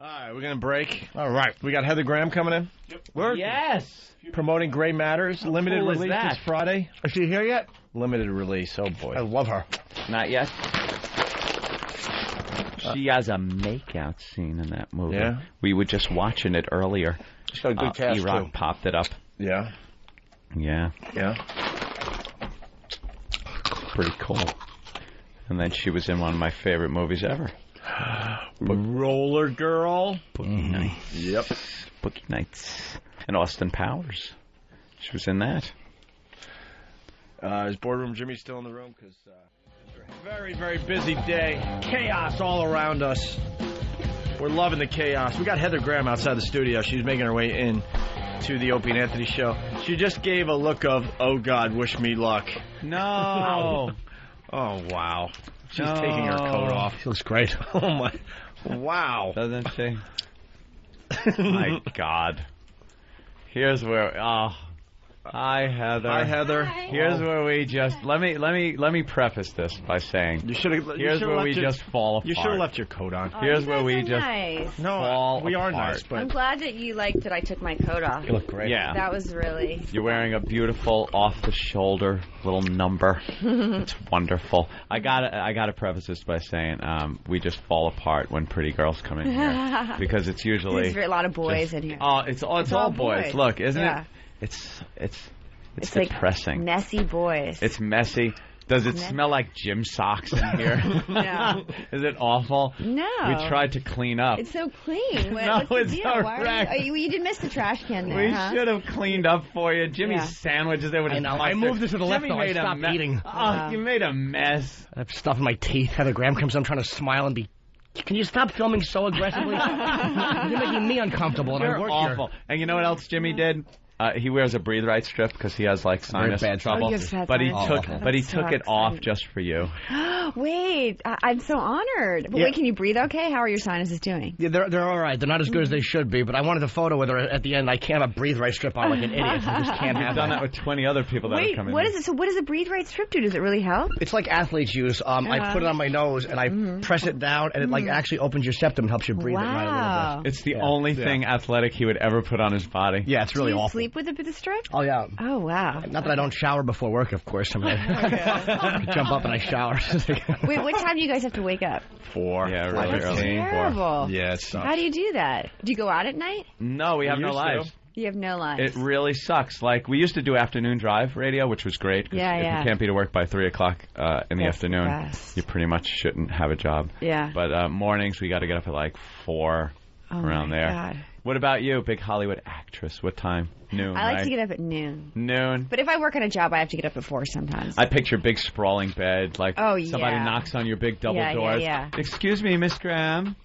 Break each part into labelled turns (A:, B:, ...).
A: All right, we're going to break. All right. We got Heather Graham coming in. Yep.
B: Yes.
A: Promoting Gray Matters. Limited
B: cool is
A: release
B: that?
A: this Friday.
C: Is she here yet?
A: Limited release. Oh, boy.
C: I love her.
B: Not yet. She has a makeout scene in that movie.
A: Yeah?
B: We were just watching it earlier.
C: She's got a good cast,
B: E-Rock
C: too.
B: popped it up.
A: Yeah.
B: Yeah.
A: Yeah.
B: Pretty cool. And then she was in one of my favorite movies ever.
A: Roller Girl.
B: Boogie Nights.
A: Yep.
B: Boogie Nights. And Austin Powers. She was in that.
A: Is Boardroom Jimmy still in the room? Because very, very busy day. Chaos all around us. We're loving the chaos. We got Heather Graham outside the studio. She's making her way in to the Opie and Anthony show. She just gave a look of, oh, God, wish me luck.
B: No.
A: Oh, wow. She's taking her coat off.
C: She looks great.
A: Oh, my. Wow.
B: Doesn't she? My God. Here's where. Oh. Hi, Heather.
A: Hi, Heather.
D: Hi.
B: Here's where we just let me preface this by saying
A: You should have.
B: here's where we just fall apart.
A: You should have left your coat on.
B: Here's where we
D: are
B: just
D: nice.
A: No,
B: fall
A: we are
B: apart.
A: nice, but
D: I'm glad that you liked that I took my coat off.
C: You look great.
B: Yeah.
D: That was really.
B: You're wearing a beautiful off-the-shoulder little number. It's wonderful. I gotta preface this by saying we just fall apart when pretty girls come in here because it's usually
D: There's a lot of boys in here.
B: Oh, it's all boys. Look, isn't
D: Yeah.
B: it? It's
D: like
B: depressing.
D: messy boys.
B: It's messy. Does it smell like gym socks in here?
D: No.
B: Is it awful?
D: No.
B: We tried to clean up.
D: It's so clean.
B: No,
D: What's the
B: it's
D: deal?
B: all
D: Why are
B: right.
D: you did miss the trash can there,
B: We
D: huh?
B: should have cleaned up for you. Jimmy's
D: Yeah.
B: sandwiches there with
C: I
B: his
C: know. I
B: mustard.
C: moved it to the left,
B: Jimmy
C: though. I
B: made a
C: stopped eating.
B: Oh, you made a mess.
C: I have stuff in my teeth. Heather Graham comes in. I'm trying to smile and be... Can you stop filming so aggressively? You're making me uncomfortable, and I
B: You're
C: work
B: awful.
C: here.
B: And you know what else Jimmy did? He wears a breathe right strip because he has like sinus
C: bad
B: trouble.
D: Oh, you have had
B: but he
D: sinus
B: took
D: trouble.
B: but he
D: That
B: took it
D: sucks.
B: off just for you.
D: Wait, I'm so honored. But
C: Yeah.
D: wait, can you breathe okay? How are your sinuses doing?
C: Yeah, they're all right. They're not as good as they should be, but I wanted a photo with her at the end. I can't have a breathe right strip on like an idiot. I just can't
B: I've
C: have
B: done that with 20 other people that have
D: Wait,
B: come in.
D: what is it? So what does a breathe right strip do? Does it really help?
C: It's like athletes use. I put it on my nose and I press it down, and it like actually opens your septum and helps you breathe at night a little
D: Wow.
C: bit.
B: It's the only thing athletic he would ever put on his body.
C: Yeah, it's really
D: Do you
C: awful.
D: sleep with the strip?
C: Oh yeah.
D: Oh, wow.
C: Not that I don't shower before work, of course. I mean, I jump up and I shower.
D: Wait, what time do you guys have to wake up?
A: 4.
B: Yeah,
A: Four
B: really
D: That's
B: early.
D: terrible.
A: Yeah, it sucks.
D: How do you do that? Do you go out at night?
B: No, we have no
A: used to.
B: lives.
D: You have no lives.
B: It really sucks. Like, we used to do afternoon drive radio, which was great. 'Cause
D: Yeah,
B: if
D: yeah.
B: you can't be to work by 3 o'clock in the
D: That's
B: afternoon,
D: the best.
B: you pretty much shouldn't have a job.
D: Yeah.
B: But mornings, we got to get up at like 4, around
D: my
B: there.
D: God.
B: What about you, big Hollywood actress? What time? Noon,
D: I like
B: right?
D: to get up at noon.
B: Noon.
D: But if I work on a job, I have to get up at 4 sometimes.
B: I picture big sprawling bed, like
D: Oh,
B: somebody
D: yeah.
B: knocks on your big double
D: Yeah, yeah,
B: doors.
D: yeah.
B: Excuse me, Miss Graham.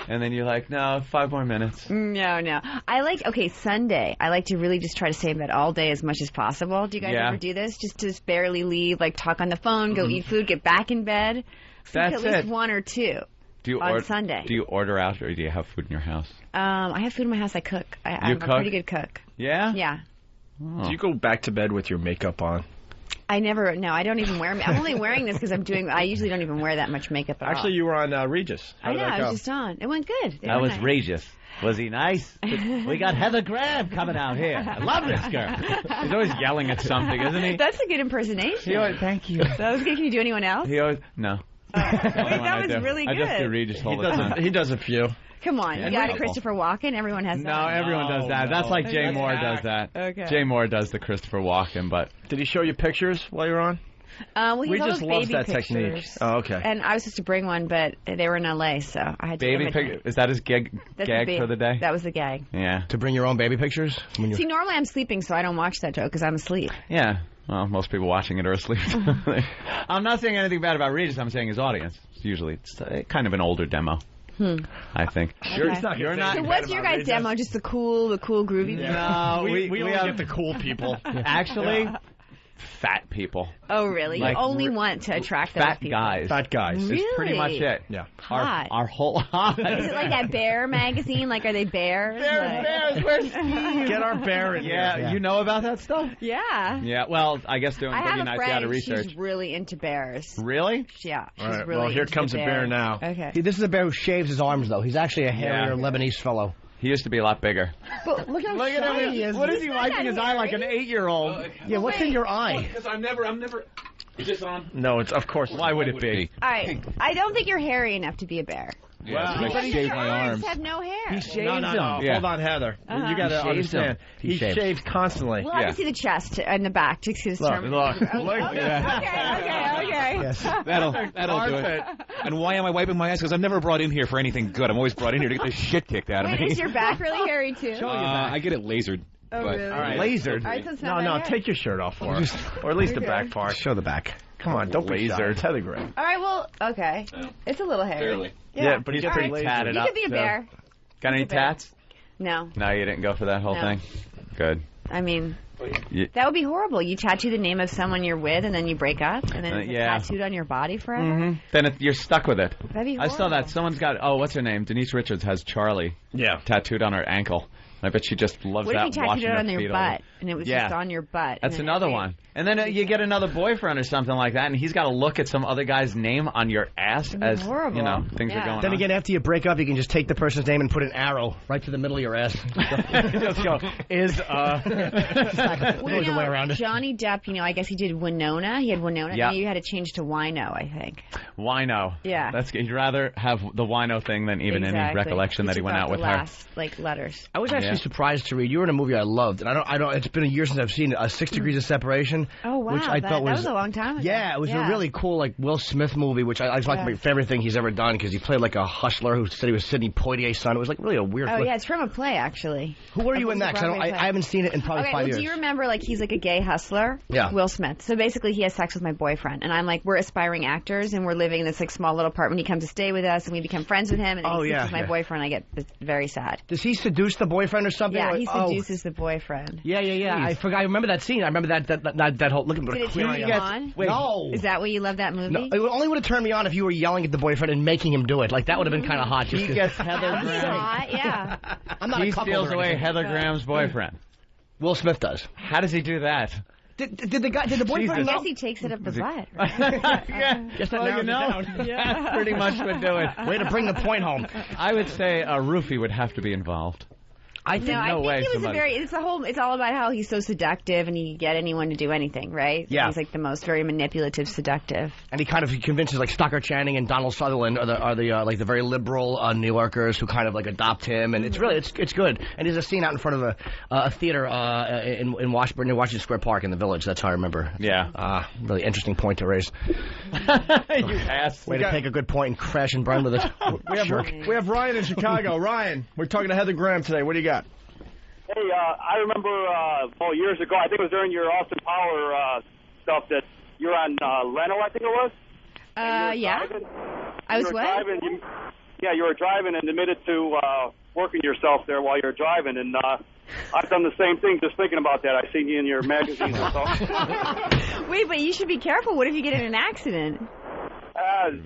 B: And then you're like, no, 5 more minutes.
D: No. I like, Sunday. I like to really just try to save that all day as much as possible. Do you guys
B: Yeah.
D: ever do this? Just barely leave, like talk on the phone, go eat food, get back in bed? Sleep
B: That's
D: at least
B: it.
D: 1 or 2
B: Do you
D: on Sunday.
B: Do you order out or do you have food in your house?
D: I have food in my house. I cook. I'm
B: cook?
D: a pretty good cook.
B: Yeah?
D: Yeah.
B: Oh.
A: Do you go back to bed with your makeup on?
D: I don't even wear. I'm only wearing this because I usually don't even wear that much makeup at all.
A: Actually, you were on Regis. How
D: I
A: did
D: know.
A: that
D: I
A: go?
D: was just on. It went good. They
B: That
D: were
B: was
D: nice.
B: Regis. Was he nice? We got Heather Graham coming out here. I love this girl. He's always yelling at something, isn't he?
D: That's a good impersonation.
B: Thank you.
D: That was good. Can you do anyone else?
B: He always, no.
D: Wait, that was really
B: I just do
D: good.
B: Regis all the time.
A: He does a few.
D: Come on,
B: Yeah,
D: you got a
B: no.
D: Christopher Walken. Everyone has
B: No,
D: that.
B: everyone does that.
A: No.
B: That's like Jay
D: Okay.
B: Moore does that.
D: Okay.
B: Jay Moore does the Christopher Walken, but
A: Did he show you pictures while you were on?
D: Well, he
A: We
D: has all
A: just
D: those
A: love
D: baby
A: that
D: pictures.
A: technique. Oh, okay.
D: And I was supposed to bring one, but they were in LA, so I had to.
B: baby
D: imitate.
B: pic, is that his gag
D: That's
B: for the day?
D: That was the gag.
B: Yeah.
C: To bring your own baby pictures? When you're...
D: See, normally I'm sleeping, so I don't watch that show because I'm asleep.
B: Yeah. Well, most people watching it are asleep. I'm not saying anything bad about Regis. I'm saying his audience. Usually, it's kind of an older demo. I think.
D: Okay.
B: You're not.
D: So what's your guys' demo? Just the cool groovy.
B: No,
A: we only
B: have,
A: get the cool people.
B: Actually, fat people.
D: Oh, really?
B: Like,
D: you only want to attract those
B: Fat
D: people.
B: guys.
A: Fat guys.
D: Really?
B: Is pretty much it.
A: Yeah.
D: Hot.
B: Our whole
D: Is it like that bear magazine? Like, are they bears?
B: Bears, where's Steve?
A: Get our bear in
B: Yeah,
A: here.
B: you know about that stuff?
D: Yeah.
B: Yeah, well, I guess doing
D: I
B: Boogie
D: have a
B: Nights got to
D: friend,
B: research.
D: she's really into bears.
B: Really?
D: Yeah, she's
A: All right,
D: really
A: well, here
D: into
A: comes
D: the
A: a bear now.
D: Okay.
C: See, this is a bear who shaves his arms, though. He's actually a hairier
B: Yeah.
C: Lebanese fellow.
B: He used to be a lot bigger.
C: But look how
B: Look at
C: shiny
B: him.
C: he is.
B: What is he
D: not
B: wiping
D: that
B: his eye like an
D: hairy.
B: 8-year-old?
C: Yeah, what's in your eye?
E: Because I'm never. Is this on?
A: No, it's of course.
B: Why would it be?
D: All right. I don't think you're hairy enough to be a bear.
E: Yeah,
A: Wow.
E: I shaved my arms.
D: Have no hair.
B: He shaves
A: No.
B: them. Yeah.
A: Hold on, Heather.
D: Uh-huh.
A: You got to
B: He shaves
A: understand.
B: them.
A: He shaves constantly.
D: Well, I can see the chest and the back. Just his
A: Look,
D: term.
A: look.
D: Okay,
A: Look.
D: okay, okay.
C: Yes.
E: That'll do it. And why am I wiping my eyes? Because I'm never brought in here for anything good. I'm always brought in here to get the shit kicked out of
D: Wait,
E: me.
D: is your back really hairy too?
E: I get it lasered.
D: Oh,
E: but,
D: really?
A: All right.
C: Lasered.
D: All right, so it's
A: No,
D: not
A: no.
D: my hair.
A: Take your shirt off for us, or at least the
D: Okay.
A: back part.
C: Show the back.
A: Come on, don't be shy.
B: Lasered.
A: It's Heather Gray.
D: All right, well, okay. It's a little hairy.
E: Barely.
A: Yeah, but he's
B: He's
A: pretty
B: pretty
A: lazy.
B: tatted
D: You
B: up.
D: could be a
B: so-
D: bear.
B: Got any
D: a bear.
B: tats?
D: No,
B: No, you didn't go for that whole
D: No.
B: thing? Good.
D: I mean,
B: You-
D: that would be horrible. You tattoo the name of someone you're with, and then you break up, and then it's
B: yeah.
D: tattooed on your body forever.
B: Then you're stuck with it.
D: That'd be
B: I saw
D: horrible.
B: that. Someone's got, what's her name? Denise Richards has Charlie
A: Yeah.
B: tattooed on her ankle. I bet she just loves
D: What if
B: that
D: you tattooed
B: watching
D: it
B: her
D: on your
B: feet all
D: butt, and it was
B: Yeah.
D: just on your butt?
B: That's
D: and then
B: another
D: every-
B: one. And then you get another boyfriend or something like that, and he's got to look at some other guy's name on your ass as,
D: horrible.
B: you know, things
D: Yeah.
B: are going
C: Then
B: on.
C: again, after you break up, you can just take the person's name and put an arrow right to the middle of your ass. Just go,
D: Well,
C: There's a way around it.
D: Johnny Depp, I guess he did Winona. He had Winona.
B: Yeah.
D: And you had to change to Wino, I think.
B: Wino.
D: Yeah.
B: That's good. You'd rather have the wino thing than even any
D: Exactly.
B: recollection that he
D: took
B: went
D: out
B: out
D: the
B: with her.
D: last, letters.
C: I was actually
B: Yeah.
C: surprised to read. You were in a movie I loved, and I don't. It's been a year since I've seen it. 6 Degrees of Separation.
D: Oh, wow.
C: Which I
D: that,
C: thought
D: that was a long time ago.
C: Yeah, it was a really cool Will Smith movie, which I like
D: Yeah.
C: my favorite thing he's ever done because he played like a hustler who said he was Sidney Poitier's son. It was like really a weird.
D: Oh,
C: flip.
D: yeah, it's from a play, actually.
C: Who were you
D: It
C: in
D: was a
C: that? 'Cause
D: Broadway play.
C: I haven't seen it in probably
D: Okay,
C: 5
D: well,
C: years.
D: do you remember, he's like a gay hustler?
C: Yeah.
D: Will Smith. So basically, he has sex with my boyfriend, and I'm like, we're aspiring actors, and we're living in this small little apartment. He comes to stay with us, and we become friends with him, and then
C: Oh,
D: he
C: yeah,
D: sleeps with my
C: yeah.
D: boyfriend. I get very sad.
C: Does he seduce the boyfriend or something?
D: Yeah,
C: Like,
D: he seduces the boyfriend.
C: Yeah. I forgot. I remember that scene. I remember that whole. Look at
D: Did it
C: clear
D: turn
C: I
D: you
C: am.
D: on?
C: No.
D: Is that why you love that movie?
C: No, it only would have turned me on if you were yelling at the boyfriend and making him do it. Like that would have been kind of hot. Just
B: He
C: 'cause-
B: gets Heather
D: That's
B: Graham.
D: hot, yeah.
C: I'm not
B: He
C: a couple
B: steals
C: or
B: away
C: anything.
B: Heather Graham's boyfriend.
C: Will Smith does.
B: How does he do that?
C: Did the boyfriend
D: I
C: know?
D: guess he takes it up the butt. Right?
B: Yeah,
C: Guess that
B: well, you
C: narrows
B: know,
C: it down.
B: that pretty much would do it.
C: Way to bring the point home.
B: I would say a roofie would have to be involved.
C: I think
D: I think
B: way
D: he was
B: somebody-
D: it's all about how he's so seductive and he can get anyone to do anything, right?
C: Yeah.
D: He's like the most very manipulative, seductive.
C: and he kind of convinces like Stockard Channing and Donald Sutherland are the very liberal New Yorkers who kind of like adopt him, and it's really it's good. And there's a scene out in front of a theater in Washington, near Washington Square Park in the Village. That's how I remember.
B: Yeah.
C: Really interesting point to raise.
B: You ass.
C: Way to take a good point and crash and burn with it.
A: We have Ryan in Chicago. Ryan, we're talking to Heather Graham today. What do you got?
F: Hey, I remember, years ago, I think it was during your Austin Power stuff that you're on Leno, I think it was.
D: Yeah.
F: Driving.
D: I was
F: You were
D: what?
F: driving, you were driving and admitted to working yourself there while you were driving, and I've done the same thing just thinking about that. I've seen you in your magazines and stuff.
D: Wait, but you should be careful. What if you get in an accident?
A: That'd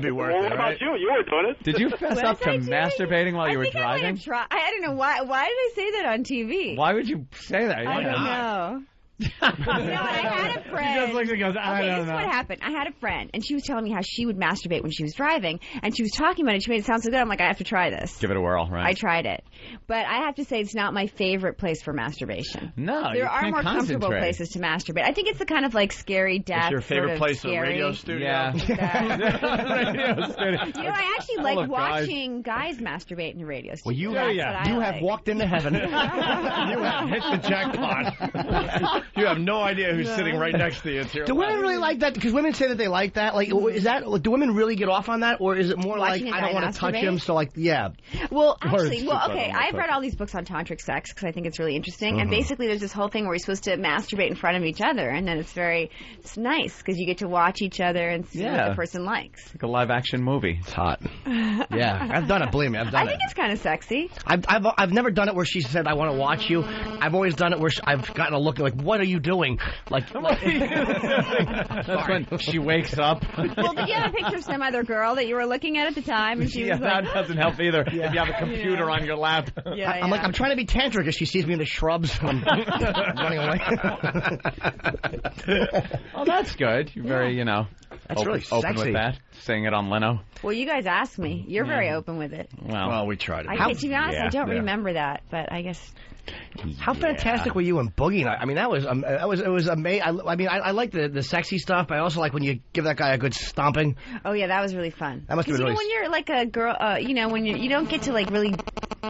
A: be worth
F: well,
A: it,
F: what about
A: right?
F: you? You were doing it.
B: Did you fess
D: What
B: up to
D: did I do?
B: masturbating while you were
D: I think I might
B: driving?
D: have tried. I don't know why. Why did I say that on TV?
B: Why would you say that?
D: I don't know. No, and I had a friend.
B: He just looks and goes, I
D: okay,
B: don't
D: this is
B: know.
D: what happened. I had a friend, and she was telling me how she would masturbate when she was driving, and she was talking about it. She made it sound so good. I'm like, I have to try this.
B: Give it a whirl, right?
D: I tried it, but I have to say it's not my favorite place for masturbation.
B: No,
D: There
B: you
D: are
B: can't
D: more comfortable
B: concentrate.
D: places to masturbate. I think it's the kind of like scary death.
A: What's your favorite
D: sort of
A: place?
D: scary.
A: A radio studio?
B: Yeah. Radio studio.
D: I actually
B: Full
D: like
B: of guys.
D: watching guys masturbate in a radio studio.
C: Well,
D: That's what I
C: you
D: like.
C: have walked into heaven.
A: You have hit the jackpot. You have no idea who's sitting right next to you. It's your
C: Do women really like that? Because women say that they like that. Like, is that? Do women really get off on that, or is it more
D: Watching
C: like
D: a
C: I don't
D: guy
C: want to touch
D: masturbate?
C: him? So like, yeah.
D: Well,
C: Or
D: actually,
C: it's
D: well,
C: just
D: okay.
C: I don't know,
D: I've read all these books on tantric sex because I think it's really interesting. And basically, there's this whole thing where you're supposed to masturbate in front of each other, and then it's nice because you get to watch each other and see what
B: Yeah.
D: the person likes.
B: Like a live action movie.
C: It's hot. Yeah, I've done it. Believe me, I've done
D: I
C: it.
D: think it's kind of sexy.
C: I've never done it where she said I want to watch you. I've always done it where I've gotten a look like, what are you doing? Like
B: That's when she wakes up.
D: Well, did you have a picture of some other girl that you were looking at the time, and she was like,
B: that doesn't help either. If you have a computer on your lap.
C: I'm like, I'm trying to be tantric as she sees me in the shrubs. I'm running away.
B: Oh, that's good. You're very,
C: That's
B: open,
C: really
B: open
C: sexy.
B: with that. Saying it on Leno.
D: Well, you guys asked me. You're very open with it.
B: Well,
A: we tried it.
D: To be honest, I don't remember that, but I guess.
C: How fantastic were you in Boogie Nights? I mean, it was amazing. I mean, I like the sexy stuff, but I also like when you give that guy a good stomping.
D: Oh yeah, that was really fun.
C: That must have been really.
D: When you're like a girl, when you don't get to like really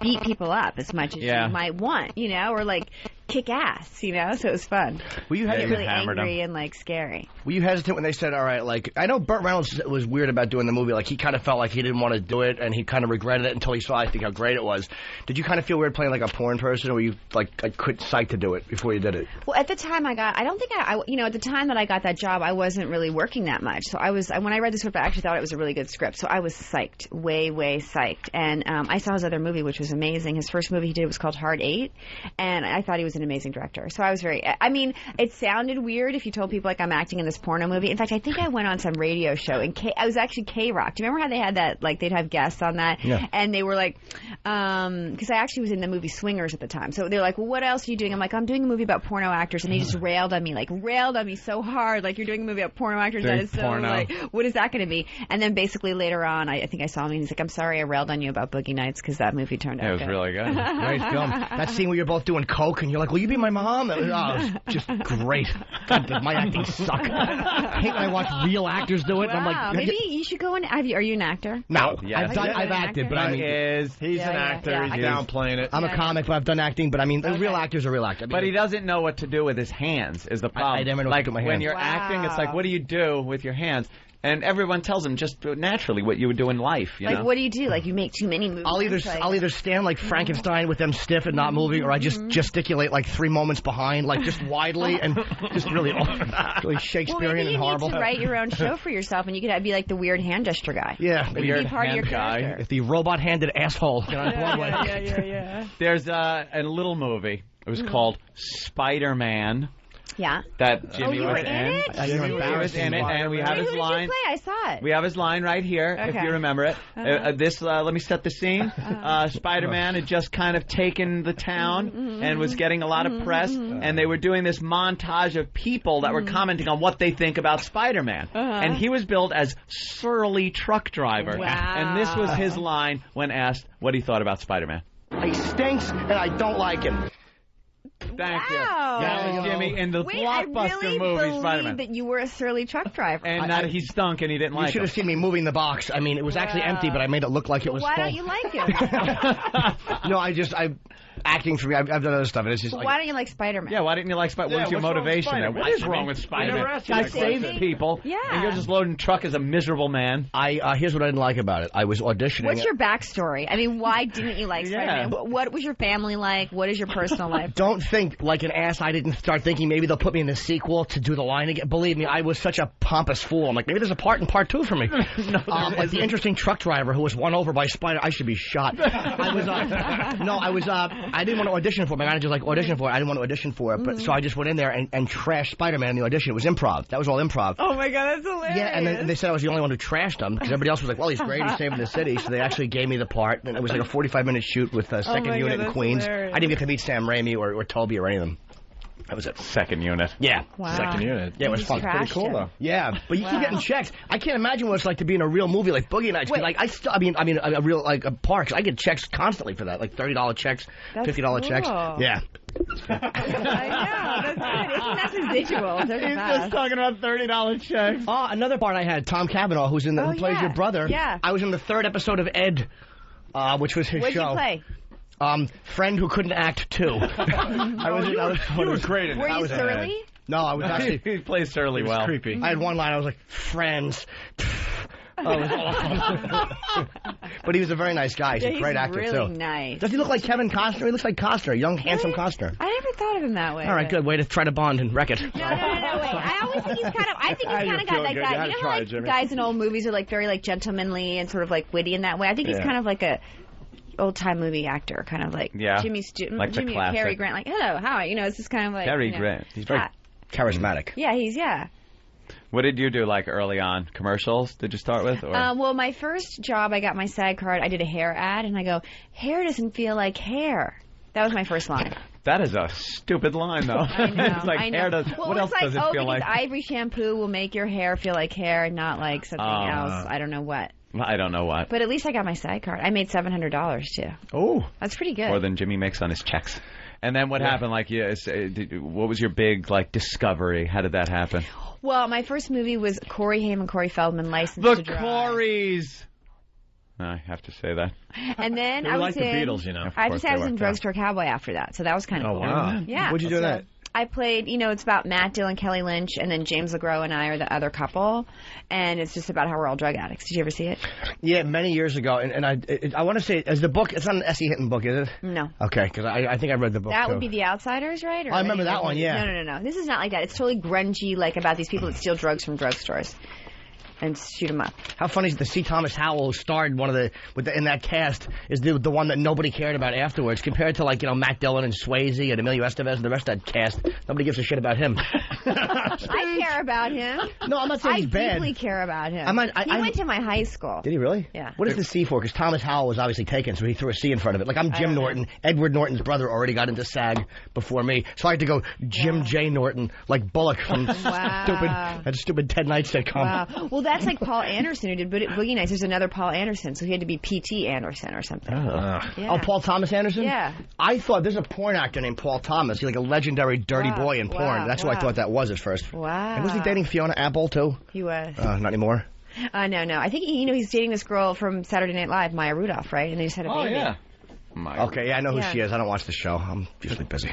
D: beat people up as much as you might want, or like kick ass, so it was fun.
C: Were you
D: really angry and like scary?
C: Were you hesitant when they said, all right, like, I know Burt Reynolds was weird about doing the movie, like he kind of felt like he didn't want to do it and he kind of regretted it until he saw, I think, how great it was. Did you kind of feel weird playing like a porn person, or were you like quit psyched to do it before you did it?
D: Well, at the time at the time that I got that job, I wasn't really working that much. So when I read the script, I actually thought it was a really good script. So I was psyched, way psyched. And I saw his other movie, which was amazing. His first movie he did was called Hard 8, and I thought he was an amazing director. So I was it sounded weird if you told people like I'm acting in this porno movie. In fact, I think I went on some radio show and I was actually K-Rock. Do you remember how they had that, like they'd have guests on that?
C: Yeah.
D: And they were like, because I actually was in the movie Swingers at the time. So they're like, well, what else are you doing? I'm like, I'm doing a movie about porno actors, and they just railed on me so hard. Like, you're doing a movie about porno actors. That is so
B: porno.
D: like, what is that going to be? And then basically later on, I think I saw him and he's like, I'm sorry I railed on you about Boogie Nights because that movie turned out
B: it was
D: good.
B: really good.
C: Great film. That scene where you're both doing coke and you're like, will you be my mom? It was just great. God, my acting suck. I hate when I watch real actors do it.
D: Wow.
C: And I'm like,
D: Maybe you should go in. Are you an actor?
C: No,
B: Yes.
C: I've acted, but I mean,
A: He's an actor. He's downplaying it.
C: I'm a comic, but I've done acting. But I mean, real actors are real actors. I mean,
B: But he doesn't know what to do with his hands is the problem.
C: I never know what to do with my hands.
B: When you're acting, it's like, what do you do with your hands? And everyone tells him just naturally what you would do in life. You know?
D: What do you do? Like, you make too many moves.
C: I'll either stand like Frankenstein with them stiff and not moving, or I just gesticulate like 3 moments behind, like just widely and just really Shakespearean and horrible.
D: You need to write your own show for yourself, and you could be like the weird hand gesture guy.
C: Yeah,
D: be part of your
B: guy.
D: character.
C: The robot-handed asshole.
D: Yeah.
B: There's a little movie. It was called Spider-Man.
D: Yeah.
B: That Jimmy
D: you
B: was
D: were in it?
B: Jimmy was in it, and we have his line.
D: Who did you play? I saw it.
B: We have his line right here, if you remember it. Let me set the scene. Spider-Man had just kind of taken the town and was getting a lot of press, and they were doing this montage of people that were commenting on what they think about Spider-Man. And he was billed as surly truck driver.
D: Wow.
B: And this was his line when asked what he thought about Spider-Man.
C: He stinks, and I don't like him.
B: Thank you.
D: Wow.
B: That was Jimmy in the blockbuster movie Spider-Man.
D: That you were a surly truck driver.
B: And he stunk and he didn't like it.
C: You should have seen me moving the box. I mean, it was actually empty, but I made it look like it was
D: Why
C: full.
D: don't you like him?
C: No, acting for me. I've done other stuff, and it's just like.
D: Why don't you like Spider-Man?
B: Yeah, why didn't you like Spider-Man? What's your motivation there? What is wrong with Spider-Man? Guy saves people.
D: Yeah.
B: And you're just loading truck as a miserable man.
C: Here's what I didn't like about it. I was auditioning.
D: What's your backstory? I mean, why didn't you like Spider-Man? What was your family like? What is your personal life?
C: Don't think like an ass. I didn't start thinking maybe they'll put me in the sequel to do the line again. Believe me, I was such a pompous fool. I'm like, maybe there's a part in part 2 for me. Like the interesting truck driver who was won over by Spider. I should be shot. I didn't want to audition for it. My manager's like, audition for it. I didn't want to audition for it, but so I just went in there and trashed Spider-Man in the audition. It was improv. That was all improv.
D: Oh my God, that's hilarious.
C: Yeah, and then they said I was the only one who trashed him because everybody else was like, well, he's great, he's saving the city. So they actually gave me the part, and it was like a 45-minute shoot with second unit in Queens.
D: Hilarious.
C: I didn't get to meet Sam Raimi or Toby or any of them. That was it.
B: Second unit.
C: Yeah.
D: Wow.
A: Second unit.
C: Yeah, it was fun.
D: Pretty cool,
A: though.
C: Yeah, but you keep getting checks. I can't imagine what it's like to be in a real movie like Boogie Nights.
D: Wait.
C: Like I mean, a real like Parks. I get checks constantly for that, like $30 checks, $50 checks. Yeah.
D: I know. That's good. Isn't that residual?
B: He's just talking about $30 checks.
C: Oh, another part I had Tom Cavanaugh, who plays your brother.
D: Yeah.
C: I was in the 3rd episode of Ed, which was his
D: What'd
C: show.
D: you play?
C: Friend who couldn't act too.
A: You were great in it.
D: Were you surly?
C: No, I was actually.
B: He plays surly well.
A: Creepy.
C: I had one line. I was like, friends. Oh, it was awful. But he was a very nice guy. He's a great actor,
D: really
C: too.
D: Nice.
C: Does he look like Kevin Costner? He looks like Costner, young, handsome Costner.
D: I never thought of him that way.
C: All right, good. Way to try to bond and wreck it.
D: No, wait. I always think he's kind of. I think he's kind of got like that. You know how like guys in old movies are like very like gentlemanly and sort of like witty in that way. I think he's kind of like a. old time movie actor, kind of like Jimmy
B: like the classic.
D: Cary Grant, like hello, how are you? It's just kind of like
B: Cary Grant.
C: He's very charismatic.
D: Yeah,
B: What did you do like early on? Commercials? Did you start with? Or?
D: Well, my first job, I got my SAG card. I did a hair ad, and I go, hair doesn't feel like hair. That was my first line.
B: That is a stupid line, though.
D: I know.
B: It's like
D: I know.
B: hair does.
D: Well,
B: what else does it feel like?
D: Ivory shampoo will make your hair feel like hair, not like something else. I don't know what.
B: I don't know what.
D: But at least I got my SAG card. I made $700 too.
C: Oh,
D: that's pretty good.
B: More than Jimmy makes on his checks. And then what happened? Like, what was your big discovery? How did that happen?
D: Well, my first movie was Corey Haim and Corey Feldman, Licensed
B: to
D: Drive.
B: The Corys. I have to say that.
D: And then I was
A: the Beatles,
D: I was in Drugstore Cowboy after that, so that was kind of cool.
A: Wow.
D: Yeah.
C: What'd you do that?
D: I played, it's about Matt Dillon, Kelly Lynch, and then James LeGros and I are the other couple, and it's just about how we're all drug addicts. Did you ever see it?
C: Yeah, many years ago, and I want to say, as the book, it's not an S.E. Hinton book, is it?
D: No.
C: Okay, because I think I read the book.
D: That would be The Outsiders, right? Or
C: I remember that one, yeah.
D: No. This is not like that. It's totally grungy, like about these people that steal drugs from drugstores and shoot them up.
C: How funny is the C. Thomas Howell, who starred in that cast, is the one that nobody cared about afterwards, compared to Matt Dillon and Swayze and Emilio Estevez and the rest of that cast. Nobody gives a shit about him.
D: I care about him.
C: No, I'm not saying he's bad.
D: I deeply care about him. He went to my high school.
C: Did he really?
D: Yeah.
C: What is the C for? Because Thomas Howell was obviously taken, so he threw a C in front of it. Like, I'm Jim Norton. Edward Norton's brother already got into SAG before me, so I had to go Jim J. Norton, like Bullock from that stupid Ted Knight sitcom.
D: Wow. Well, that's like Paul Anderson who did Boogie Nights. There's another Paul Anderson, so he had to be P.T. Anderson or something.
C: Oh, Paul Thomas Anderson?
D: Yeah.
C: I thought there's a porn actor named Paul Thomas. He's like a legendary dirty boy in porn. That's what I thought that was at first.
D: Wow.
C: And was he dating Fiona Apple, too?
D: He was.
C: Not anymore.
D: No. I think he's dating this girl from Saturday Night Live, Maya Rudolph, right? And they just had a baby.
B: Oh, yeah.
C: Okay, I know who she is. I don't watch the show. I'm usually busy.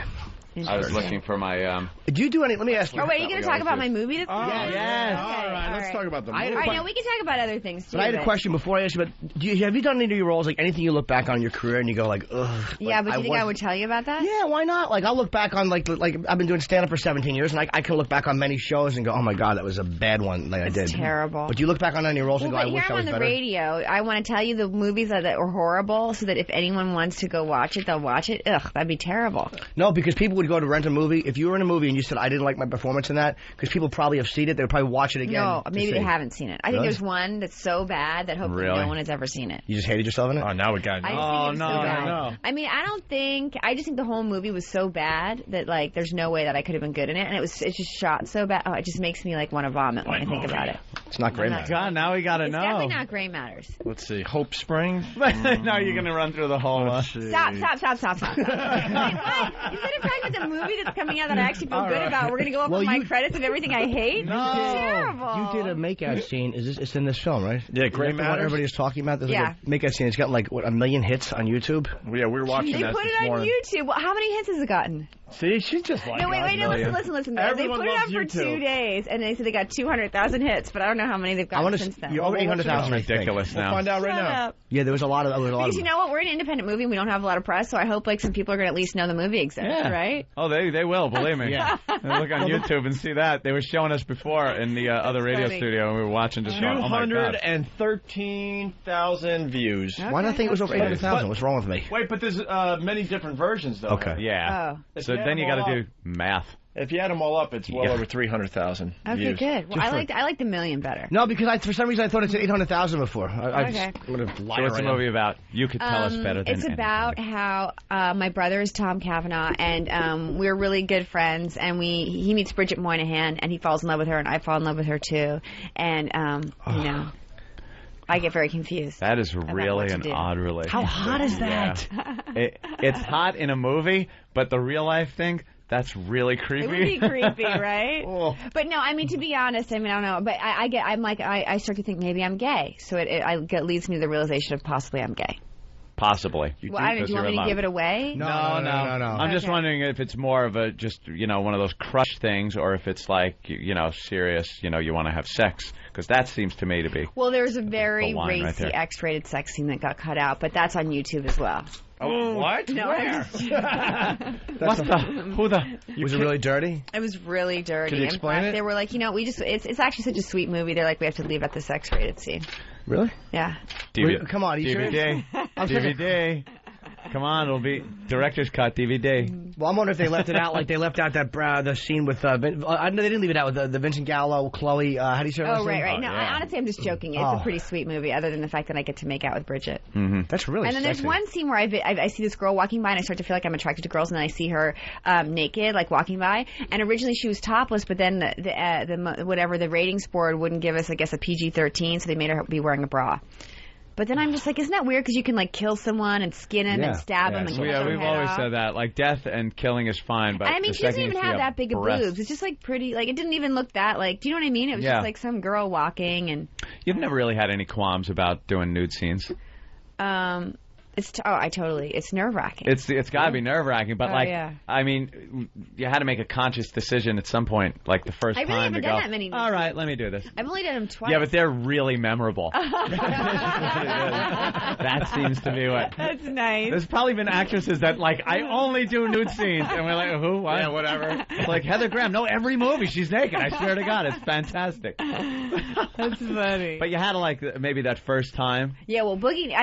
B: I was looking for my...
C: Do you do any... Let me ask you.
D: Oh, wait, are you going to talk about my movie?
C: Yes.
D: Okay,
A: all right. Let's talk about the movie.
D: All right, no, we can talk about other things, too.
C: But I had a question before I asked you, but have you done any of your roles, like anything you look back on in your career and you go like, ugh.
D: Yeah, but do you think I would tell you about that?
C: Yeah, why not? Like, I'll look back on, like I've been doing stand-up for 17 years, and I can look back on many shows and go, oh, my God, that was a bad one I did.
D: It's terrible.
C: But do you look back on any roles and go, I wish I was better?
D: But here I'm on the radio. I want to tell you the movies that are horrible so that if anyone wants to go watch it, they'll watch it. Ugh, that'd be terrible.
C: No, because people would go to rent a movie. If you were in a movie and you said, I didn't like my performance in that, because people probably have seen it, they would probably watch it again.
D: No, maybe they haven't seen it. I think there's one that's so bad that hopefully no one has ever seen it.
C: You just hated yourself in it?
A: Oh, now we got it.
B: No.
D: I mean, I just think the whole movie was so bad that, like, there's no way that I could have been good in it. And it's just shot so bad. Oh, it just makes me, like, want to vomit when I think about it.
C: It's not Gray Matters.
B: God, now we got to know.
D: It's definitely not Gray Matters.
A: Let's see. Hope Springs?
B: Now you're going to run through the whole...
D: Stop. Wait, what? Instead of talking about the movie that's coming out that I actually feel good about, we're going to go up on my credits of everything I hate?
B: No.
D: It's terrible.
C: You did a make-out scene. It's in this film, right?
A: Yeah, Gray
C: Matters. What
A: Matters.
C: everybody's talking about? There's like a make-out scene. It's got like, what, 1 million hits on YouTube?
A: Yeah, we were watching
D: that
A: this
D: morning. They put it on YouTube. Well, how many hits has it gotten?
A: See, she's just like...
D: No, wait, listen. They put it up for 2 days, and they said they got 200,000 hits, but I don't know how many they've gotten since then.
C: You're over 800,000.
B: Ridiculous now.
A: We'll find out right now.
C: Yeah, there was a lot of...
D: Because you know what? We're an independent movie, and we don't have a lot of press, so I hope like some people are going to at least know the movie exists, right?
B: Oh, they will, believe me.
C: Yeah.
B: Look on YouTube and see that. They were showing us before in the other radio studio, and we were watching just going, oh my God.
A: 213,000 views.
D: Okay,
C: why did I think it was over 800,000? What's wrong with me?
A: Wait, but there's many different versions, though.
C: Okay.
B: Yeah. So then you got to do math.
A: If you add them all up, it's well over 300,000
D: Okay,
A: views.
D: good. Well, I like the 1 million better.
C: No, because for some reason I thought it said 800,000 before.
D: Okay.
B: So what's the movie about? You could tell us better than
D: It's about how my brother is Tom Cavanaugh, and we're really good friends, and he meets Bridget Moynihan, and he falls in love with her, and I fall in love with her too, and you know. I get very confused.
B: That is really an odd relationship.
C: How hot is that?
B: Yeah. It's hot in a movie, but the real life thing, that's really creepy.
D: It would be creepy, right? But no, I mean, to be honest, I don't know. But I start to think maybe I'm gay. So it leads me to the realization of possibly I'm gay.
B: Possibly.
D: Do you want me to give it away?
B: No. I'm just wondering if it's more of a just, one of those crush things, or if it's like, serious, you want to have sex. Because that seems to me to be.
D: Well, there's a very racy
B: right
D: X-rated sex scene that got cut out, but that's on YouTube as well.
A: Oh, what?
D: No,
A: where?
C: Was it really dirty?
D: It was really dirty.
A: Can you explain it?
D: They were like, it's actually such a sweet movie. They're like, we have to leave out the X-rated scene.
C: Really?
D: Yeah.
C: Come on, are you
B: DVD. DVD. Come on, it'll be director's cut DVD.
C: Well, I'm wondering if they left it out, like they left out that the scene with. I know they didn't leave it out with the Vincent Gallo, Chloe. How do you say her
D: Oh,
C: last name?
D: right. No,
B: yeah.
D: honestly, I'm just joking. It's a pretty sweet movie, other than the fact that I get to make out with Bridget.
B: Mm-hmm.
C: That's really.
D: And then there's
C: sexy.
D: one scene where I see this girl walking by, and I start to feel like I'm attracted to girls, and then I see her naked, like walking by. And originally she was topless, but then the ratings board wouldn't give us, I guess, a PG-13, so they made her be wearing a bra. But then I'm just like, isn't that weird? Because you can like kill someone and skin him and stab him and cut their
B: we've
D: head
B: always
D: off.
B: said that. Like death and killing is fine, but
D: I mean, she doesn't even have that big of boobs. It's just like pretty. Like it didn't even look that like. Do you know what I mean? It was just like some girl walking and.
B: You've never really had any qualms about doing nude scenes.
D: It's nerve-wracking.
B: It's got to be nerve-wracking, but I mean, you had to make a conscious decision at some point, like the first
D: I really
B: time to
D: haven't
B: go.
D: done that many.
B: All right, let me do this.
D: I've only done them twice.
B: Yeah, but they're really memorable. That seems to be what.
D: That's nice.
B: There's probably been actresses that like I only do nude scenes, and we're like, who? What? Yeah, whatever. It's like Heather Graham. No, every movie she's naked. I swear to God, it's fantastic.
D: That's funny.
B: But you had to like maybe that first time.
D: Yeah, well, Boogie.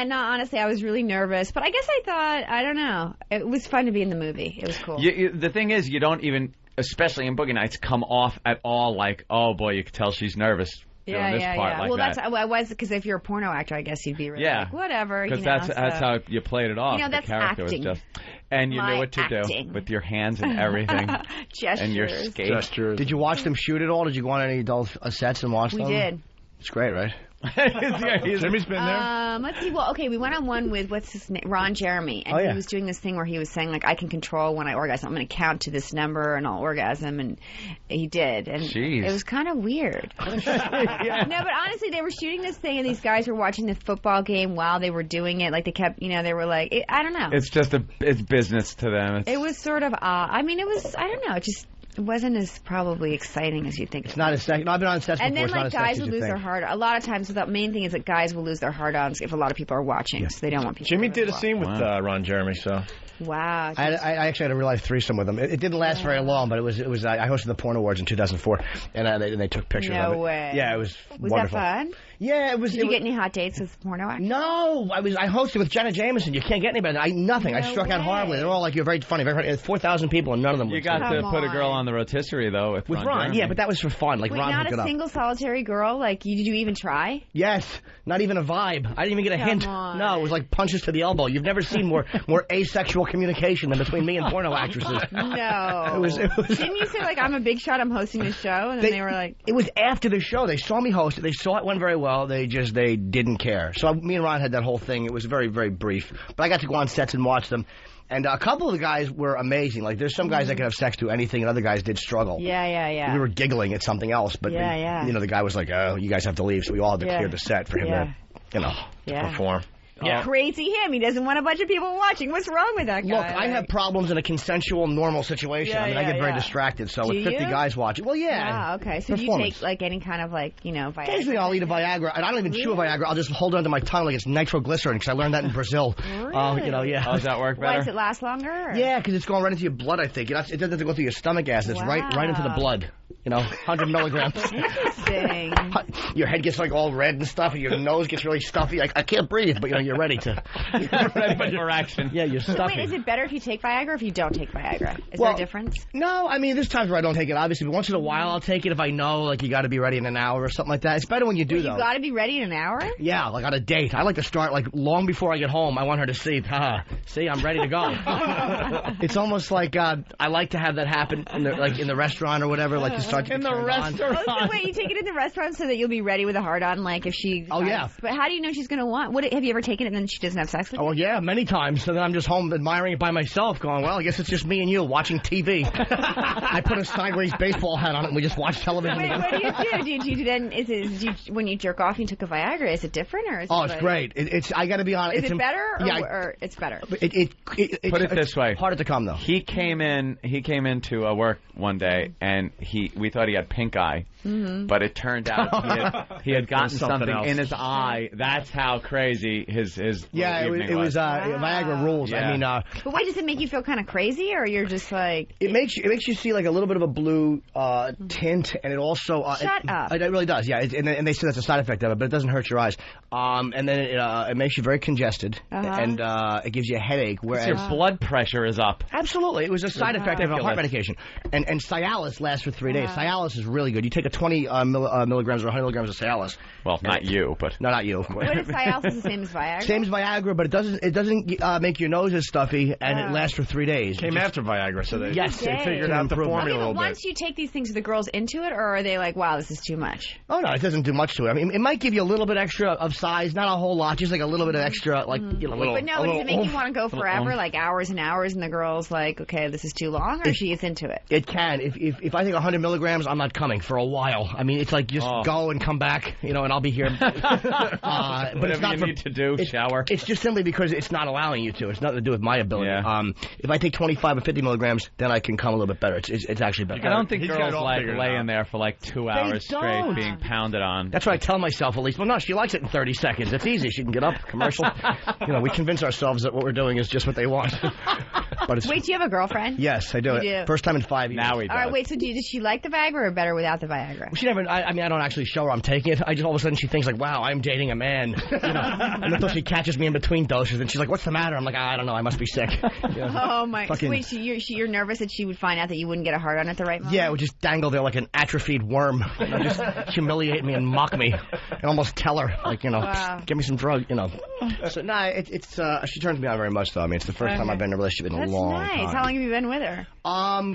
D: Honestly, I was really nervous, but I guess I don't know. It was fun to be in the movie. It was cool.
B: The thing is, you don't even, especially in Boogie Nights, come off at all like, oh boy, you can tell she's nervous. Doing this part like
D: well,
B: that.
D: I was because if you're a porno actor, I guess you'd be really like, whatever.
B: Because that's how you played it off.
D: That's
B: the character
D: acting.
B: was just, and you knew what to do with your hands and everything,
D: gestures,
B: and your skate.
C: Did you watch them shoot it all? Did you go on any adult sets and watch them?
D: We did.
C: It's great, right?
A: Jimmy's been there.
D: Let's see. Well, okay, we went on one with what's his name, Ron Jeremy, and he was doing this thing where he was saying like, I can control when I orgasm. I'm going to count to this number and I'll orgasm, and he did, and it was kind of weird. No, but honestly, they were shooting this thing, and these guys were watching the football game while they were doing it. Like they kept, they were like, I don't know.
B: It's just it's business to them.
D: It was sort of I mean, it was, I don't know, it just. It wasn't as probably exciting as you think.
C: It's not as sexy. No, I've been on sets before.
D: And then,
C: it's
D: like, guys would lose their heart. A lot of times, the main thing is that guys will lose their heart-ons if a lot of people are watching, so they don't want people.
A: Jimmy did a scene with Ron Jeremy, so.
D: Wow.
C: I actually had a real life threesome with him. It didn't last very long, but it was. I hosted the Porn Awards in 2004, and they took pictures of it.
D: No way.
C: Yeah, it was.
D: Was
C: wonderful.
D: that fun?
C: Yeah, it was.
D: Did you get any hot dates with porno actors?
C: No, I hosted with Jenna Jameson. You can't get any better. Nothing. I struck out horribly. They're all like, you're very funny. 4,000 people, and none of them.
B: You got to put a girl on the rotisserie though with Ron.
C: Yeah, but that was for fun. Like
D: wait,
C: Ron
D: not
C: hooked it
D: a
C: up.
D: single solitary girl. Like, did you even try?
C: Yes, not even a vibe. I didn't even get a hint.
D: On.
C: No, it was like punches to the elbow. You've never seen more asexual communication than between me and porno actresses.
D: No.
C: It was.
D: Didn't you say like, I'm a big shot, I'm hosting this show, and then they were like,
C: it was after the show. They saw me host it. They saw it went very well. They didn't care. So me and Ron had that whole thing. It was very, very brief. But I got to go on sets and watch them. And a couple of the guys were amazing. Like, there's some guys that could have sex to anything, and other guys did struggle.
D: Yeah.
C: We were giggling at something else, but the guy was like, "Oh, you guys have to leave," so we all had to clear the set for him to, perform.
D: Yeah. Crazy him. He doesn't want a bunch of people watching. What's wrong with that guy?
C: Look, I have problems in a consensual, normal situation. I get very distracted. So with 50 guys watching, well,
D: Wow, okay. So do you take like any kind of like, Viagra?
C: Occasionally I'll eat a Viagra, and I don't even chew a Viagra. I'll just hold it under my tongue like it's nitroglycerin, because I learned that in Brazil.
D: Really?
B: Oh, does that work better?
D: Why, does it last longer? Or?
C: Yeah, because it's going right into your blood, I think. It doesn't have to go through your stomach acid. It's right into the blood. 100 milligrams.
D: Interesting.
C: Your head gets like all red and stuff, and your nose gets really stuffy. I can't breathe, but you're ready to.
B: You're ready for action.
C: Yeah, you're stuffy.
D: Wait, is it better if you take Viagra or if you don't take Viagra? Is there a difference?
C: No, I mean, there's times where I don't take it, obviously, but once in a while I'll take it if I know, like, you got to be ready in an hour or something like that. It's better when you do, though.
D: You got to be ready in an hour?
C: Yeah, like on a date. I like to start, like, long before I get home. I want her to see, see, I'm ready to go. It's almost like I like to have that happen in the restaurant or whatever, like you start to
B: in the restaurant.
D: Oh, so wait, you take it in the restaurant so that you'll be ready with a hard-on, like, if she...
C: Oh, yeah.
D: But how do you know she's going to want... Have you ever taken it and then she doesn't have sex with you?
C: Oh, yeah, many times. So then I'm just home admiring it by myself, going, well, I guess it's just me and you watching TV. I put a sideways baseball hat on it and we just watch television.
D: Wait, what do you do? Do you then... when you jerk off and you took a Viagra, is it different or is
C: it's great. It's I got to be honest.
D: Is it better or it's better?
B: Put it this way.
C: Harder to come, though.
B: He came into work one day and we thought he had pink eye. but it turned out he had gotten something
A: else.
B: in his eye. That's how crazy his
C: Yeah, it was Viagra rules.
B: Yeah.
C: I mean,
D: But wait, does it make you feel kind of crazy, or you're just like?
C: it makes you see like a little bit of a blue tint, and it also
D: Shut up.
C: It really does. Yeah, and they say that's a side effect of it, but it doesn't hurt your eyes. And then it makes you very congested, and it gives you a headache. Whereas
B: your blood pressure is up.
C: absolutely, it was a side effect of a heart medication. And Cialis lasts for 3 days. Cialis is really good. You take a 20 milligrams or 100 milligrams of Cialis.
B: Well, not you, but
C: No, not you.
D: What if Cialis is the same as Viagra?
C: Same as Viagra, but it doesn't make your nose as stuffy, and it lasts for 3 days.
A: Came after Viagra, so they
C: Yes,
A: they figured out the formula
D: Okay,
A: a
D: but
A: little
D: once
A: bit.
D: you take these things, are the girls into it, or are they like, wow, this is too much?
C: Oh no, it doesn't do much to it. I mean, it might give you a little bit extra of size, not a whole lot, just like a little bit of extra, like you know,
D: But no, does it make you want to go forever, like hours and hours, and the girl's like, okay, this is too long, or she is into it?
C: It can. If I take 100 milligrams, I'm not coming for a while. I mean, it's like just go and come back, you know, and I'll be here. But it's not
B: you need to do, shower.
C: It's just simply because it's not allowing you to. It's nothing to do with my ability.
B: Yeah.
C: If I take 25 or 50 milligrams, then I can come a little bit better. It's actually better.
B: I don't think
A: He's got
B: girls
A: it all
B: like
A: figured
B: laying
A: out.
B: there for like 2 hours straight
C: don't.
B: being pounded on.
C: That's what I tell myself, at least. Well, no, she likes it in 30 seconds. It's easy. She can get up, commercial. You know, we convince ourselves that what we're doing is just what they want. But it's,
D: Wait, do you have a girlfriend?
C: yes, I do it.
D: do?
C: First time in 5 years.
B: Now he does.
D: All right, wait, so does she like the Viagra or better without the Viagra?
C: She never. I mean, I don't actually show her I'm taking it. I just all of a sudden she thinks like, "Wow, I'm dating a man," you know. And until she catches me in between doses, and she's like, "What's the matter?" I'm like, "I don't know. I must be sick." You know?
D: Oh my!
C: Fucking-
D: Wait, so you're nervous that she would find out that you wouldn't get a hard on at the right moment?
C: Yeah, it would just dangle there like an atrophied worm, and just humiliate me and mock me, and almost tell her like, you know,
D: Wow.
C: give me some drug, you know. So she turns me on very much though. I mean, it's the first time I've been in a relationship in
D: That's
C: a long
D: nice.
C: time.
D: How long have you been with her?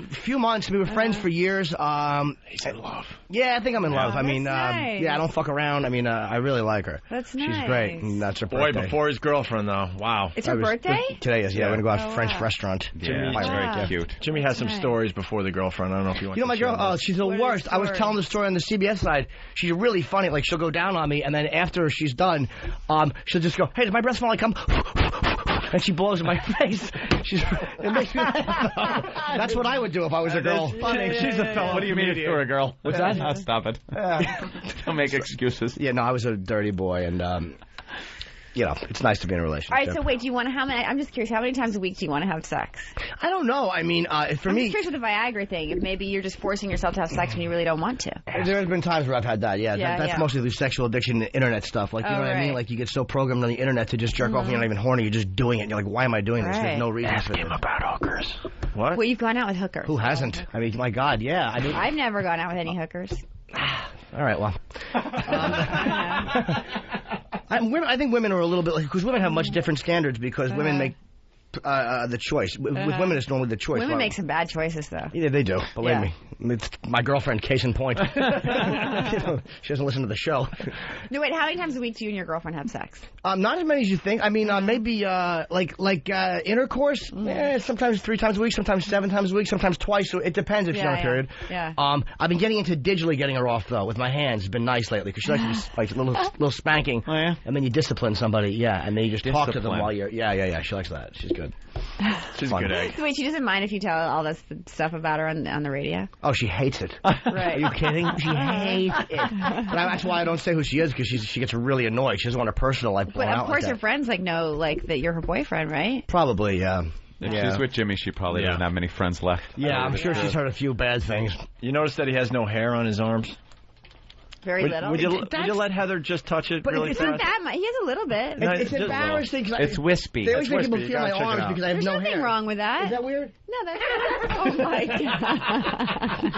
C: Few months. We were friends for years.
A: He's in love.
C: Yeah, I think I'm in love. I
D: that's
C: mean,
D: nice.
C: yeah, I don't fuck around. I mean, I really like her.
D: That's
C: She's
D: nice.
C: great. And that's her
A: Boy,
C: birthday.
A: before his girlfriend, though. Wow.
D: It's her birthday?
C: Today is, yeah. We're going to go out to
D: Oh,
C: a French
D: wow.
C: restaurant.
B: Yeah,
C: By
B: it's very
D: Wow.
B: cute.
A: Jimmy has some
D: nice.
A: stories before the girlfriend. I don't know if you want
C: You know, my
A: to share
C: girl,
A: those.
C: she's the
D: What are
C: worst.
D: the
C: I was
D: stories?
C: telling the story on the CBS side. She's really funny. Like, she'll go down on me, and then after she's done, she'll just go, "Hey, does my breath smell like cum?" And she blows in my face. It makes me laugh. That's what I would do if I was a girl.
A: She's a fellow
B: What do you mean
A: comedian.
B: for a girl?
C: What's that?
B: Oh, stop it. Don't make excuses.
C: Yeah, no, I was a dirty boy, and, you know, it's nice to be in a relationship.
D: All right, so wait, do you want to, I'm just curious, how many times a week do you want to have sex?
C: I don't know. I mean, for
D: I'm
C: me,
D: just curious with the Viagra thing, if maybe you're just forcing yourself to have sex when you really don't want to.
C: there has been times where I've had that, yeah.
D: Yeah,
C: That's
D: yeah.
C: mostly the sexual addiction and internet stuff. Like, you know what I mean?
D: right.
C: Like, you get so programmed on the internet to just jerk off and you're not even horny. You're just doing it. And you're like, why am I doing this?
D: Right.
C: There's no reason for it.
A: about hookers. What?
D: Well, you've gone out with hookers.
C: Who hasn't? I mean, my God, yeah. I mean,
D: I've never gone out with any hookers.
C: all right, well. I think women are a little bit like, because women have much different standards because women make the choice. With women, it's normally the choice.
D: Women
C: Well,
D: make some bad choices, though.
C: Yeah, they do. Believe
D: Yeah.
C: me. It's my girlfriend, case in point. You know, she doesn't listen to the show.
D: No, wait, how many times a week do you and your girlfriend have sex?
C: Not as many as you think. I mean, maybe like intercourse. Sometimes 3 times a week, sometimes 7 times a week, sometimes twice. So it depends if she's on a period.
D: Yeah.
C: I've been getting into digitally getting her off though with my hands. It's been nice lately because she likes to like little spanking.
B: Oh, yeah?
C: And then you discipline somebody. Yeah, and then you just talk to them
B: Discipline.
C: while you're. Yeah. She likes that. She's good.
A: She's a
C: Fun.
A: good egg.
D: So wait, she doesn't mind if you tell all this stuff about her on the radio?
C: Oh, she hates it.
D: Right.
C: Are you kidding? She hates it. And that's why I don't say who she is because she gets really annoyed. She doesn't want her personal life blown
D: But
C: out
D: of course
C: like
D: your
C: that.
D: friends know that you're her boyfriend, right?
C: Probably, yeah.
B: If
C: Yeah.
B: she's with Jimmy, she probably doesn't have many friends left.
C: Yeah, I'm sure she's heard a few bad things.
A: You notice that he has no hair on his arms?
D: Very little.
A: Would you let Heather just touch it
C: But
A: really
C: it's
A: fast?
D: Not that much. He has a little bit.
A: No,
C: It's
A: just-
C: embarrassing because
B: It's wispy.
C: they always make people
A: wispy.
C: feel
A: You
C: my
A: gotta check it
C: arms
A: out.
C: because I have
D: There's
C: no
D: nothing
C: hair.
D: wrong with that.
C: Is that weird?
D: No, that's oh my god.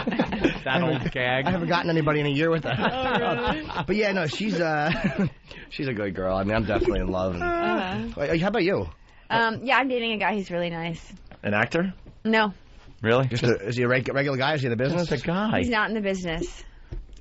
B: That old gag.
C: I haven't gotten anybody in a year with that.
D: Oh, really?
C: But yeah, no, she's she's a good girl. I mean, I'm definitely in love. Wait, how about you?
D: Yeah, I'm dating a guy who's really nice.
A: An actor?
D: No,
B: Really?
C: Is he a regular guy? Is he in the business?
B: Just a guy.
D: he's not in the business.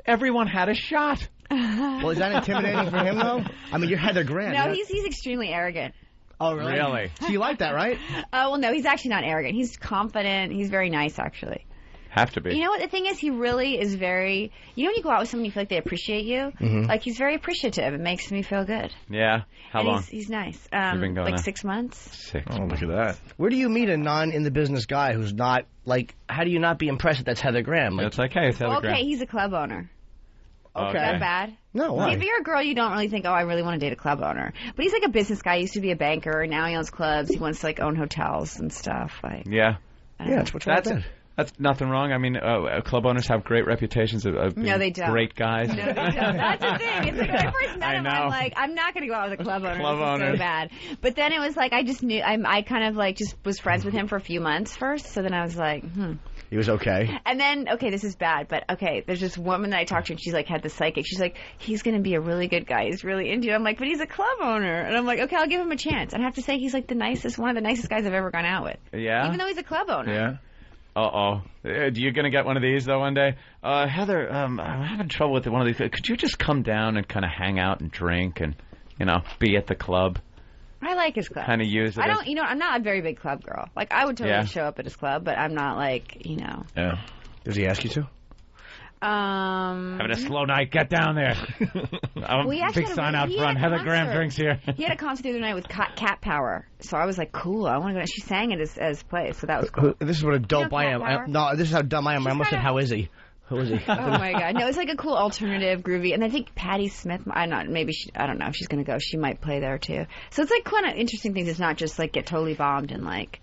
B: Everyone had a shot.
C: Well, is that intimidating for him though? I mean, you're Heather Grant.
D: No,
C: you're-
D: he's extremely arrogant.
C: Oh, really?
B: Really?
C: So you like that, right?
D: Well, no, he's actually not arrogant. He's confident. He's very nice, actually.
B: Have to be.
D: You know what? The thing is, he really is very. You know when you go out with someone, you feel like they appreciate you. Like he's very appreciative. It makes me feel good.
B: Yeah. How
D: and
B: long?
D: He's nice.
B: You've been going
D: like
B: now?
D: 6 months.
B: 6.
A: Oh, look at that.
C: Where do you meet a non-in-the-business guy who's not, like, how do you not be impressed that that's Heather Graham? Like,
B: It's okay. It's Heather
D: Okay,
B: Graham.
D: he's a club owner.
C: Okay.
D: Is that bad?
C: No, why?
D: See, if you're a girl, you don't really think, oh, I really want to date a club owner. But he's like a business guy. He used to be a banker. Now he owns clubs. He wants to like own hotels and stuff. Like,
B: Yeah.
C: Yeah, that's what's wrong with that.
B: That's nothing wrong. I mean, club owners have great reputations of being
D: No, they don't.
B: great guys.
D: No, they don't. That's the thing. It's like when I first met
B: I
D: him,
B: know.
D: I'm like, I'm not going to go out with a club owner.
B: Club
D: this is
B: owners.
D: so bad. But then it was like, I just knew, I kind of like just was friends with him for a few months first. So then I was like,
C: He was okay.
D: And then, okay, this is bad, but okay, there's this woman that I talked to, and she's like, had the psychic. She's like, he's going to be a really good guy. He's really into you. I'm like, but he's a club owner. And I'm like, okay, I'll give him a chance. And I have to say, he's like one of the nicest guys I've ever gone out with.
B: Yeah?
D: Even though he's a club owner.
A: Yeah.
B: Uh-oh. You're going to get one of these, though, one day? Heather, I'm having trouble with one of these. Could you just come down and kind of hang out and drink and, be at the club?
D: I like his club.
B: Kind of use it
D: I
B: as-
D: don't, I'm not a very big club girl. Like, I would totally show up at his club, but I'm not like,
A: Yeah.
C: Does he ask you to?
B: Having a slow night. Get down there.
D: We actually
B: Big
D: had a-
B: sign out
D: he had
B: front.
D: a
B: Heather Graham
D: concert.
B: drinks here.
D: He had a concert the other night with Cat Power. So I was like, cool, I want to go. She sang it as play, so that was cool.
C: This is what a dope I am.
D: Cat Power?
C: No, this is how dumb I am. I almost said,
D: kinda-
C: how is he? Who is he?
D: Oh my god! No, it's like a cool alternative, groovy, and I think Patti Smith. I don't know if she's gonna go. She might play there too. So it's like kind of interesting things. It's not just like get totally bombed and like.